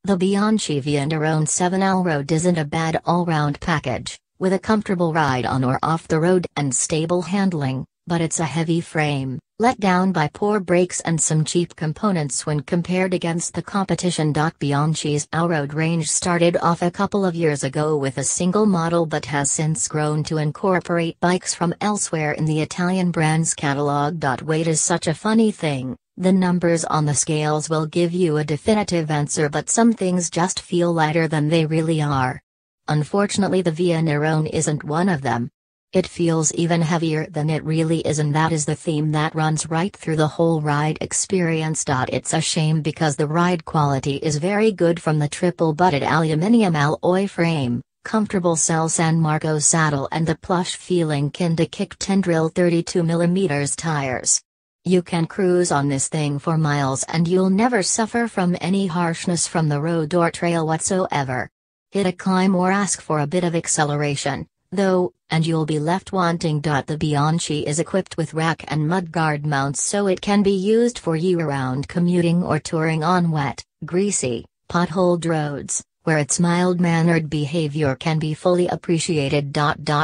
The Bianchi via Nirone 7L Road isn't a bad all-round package, with a comfortable ride on or off the road and stable handling, but it's a heavy frame, let down by poor brakes and some cheap components when compared against the competition. Bianchi's all-road range started off a couple of years ago with a single model but has since grown to incorporate bikes from elsewhere in the Italian brand's catalog. Weight is such a funny thing. The numbers on the scales will give you a definitive answer, but some things just feel lighter than they really are. Unfortunately, the Via Nirone isn't one of them. It feels even heavier than it really is, and that is the theme that runs right through the whole ride experience. It's a shame because the ride quality is very good from the triple-butted aluminium alloy frame, comfortable Cell San Marco saddle and the plush feeling Kinda Kick 10-drill 32mm tires. You can cruise on this thing for miles and you'll never suffer from any harshness from the road or trail whatsoever. Hit a climb or ask for a bit of acceleration, though, and you'll be left wanting. The Bianchi is equipped with rack and mudguard mounts, so it can be used for year-round commuting or touring on wet, greasy, potholed roads, where its mild-mannered behavior can be fully appreciated.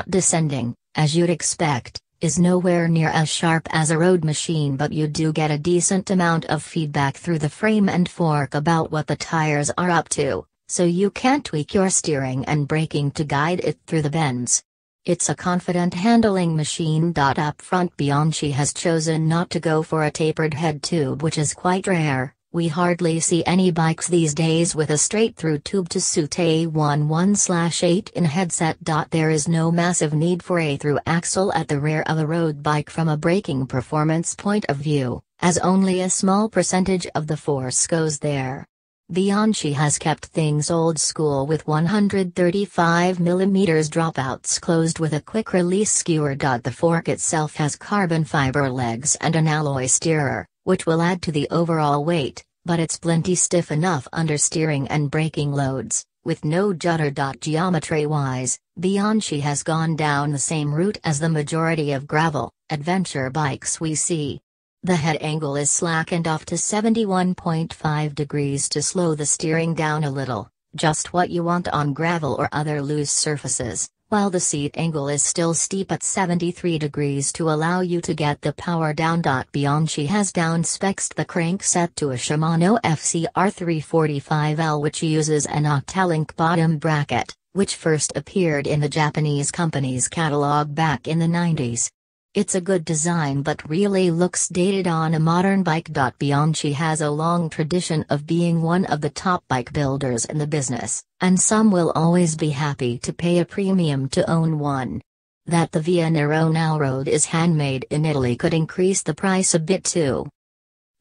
Descending, as you'd expect, is nowhere near as sharp as a road machine, but you do get a decent amount of feedback through the frame and fork about what the tires are up to, so you can tweak your steering and braking to guide it through the bends. It's a confident handling machine. Up front, Bianchi has chosen not to go for a tapered head tube, which is quite rare. We hardly see any bikes these days with a straight-through tube to suit a 11/8 in headset. There is no massive need for a through axle at the rear of a road bike from a braking performance point of view, as only a small percentage of the force goes there. Bianchi has kept things old school with 135mm dropouts closed with a quick-release skewer. The fork itself has carbon fiber legs and an alloy steerer, which will add to the overall weight, but it's plenty stiff enough under steering and braking loads, with no judder. Geometry-wise, Bianchi has gone down the same route as the majority of gravel, adventure bikes we see. The head angle is slackened off to 71.5 degrees to slow the steering down a little, just what you want on gravel or other loose surfaces, while the seat angle is still steep at 73 degrees to allow you to get the power down. Bianchi has down-spec'd the crankset to a Shimano FCR 345L, which uses an octalink bottom bracket, which first appeared in the Japanese company's catalog back in the 90s. It's a good design but really looks dated on a modern bike. Bianchi has a long tradition of being one of the top bike builders in the business, and some will always be happy to pay a premium to own one. That the Via Nirone all-road is handmade in Italy could increase the price a bit too.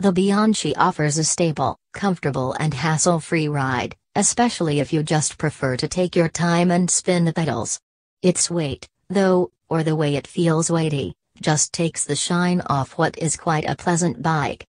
The Bianchi offers a stable, comfortable and hassle-free ride, especially if you just prefer to take your time and spin the pedals. Its weight, though, or the way it feels weighty, just takes the shine off what is quite a pleasant bike.